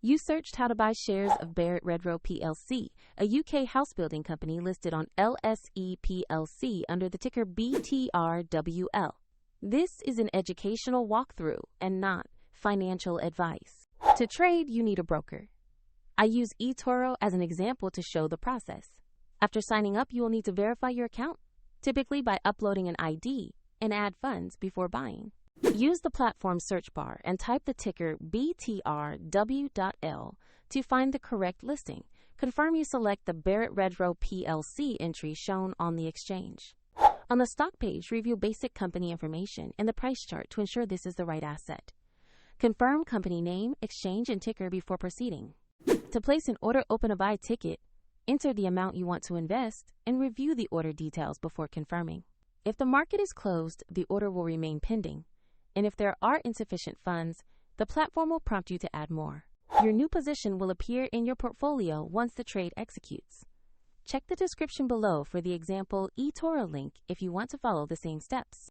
You searched how to buy shares of Barratt Redrow PLC, a UK house building company listed on LSE PLC under the ticker BTRW.L. This is an educational walkthrough and not financial advice. To trade, you need a broker. I use eToro as an example to show the process. After signing up, you will need to verify your account, typically by uploading an ID, and add funds before buying. Use the platform search bar and type the ticker BTRW.L to find the correct listing. Confirm you select the Barratt Redrow PLC entry shown on the exchange. On the stock page, review basic company information and the price chart to ensure this is the right asset. Confirm company name, exchange, and ticker before proceeding. To place an order open to buy ticket, enter the amount you want to invest and review the order details before confirming. If the market is closed, the order will remain pending. And if there are insufficient funds, the platform will prompt you to add more. Your new position will appear in your portfolio once the trade executes. Check the description below for the example eToro link if you want to follow the same steps.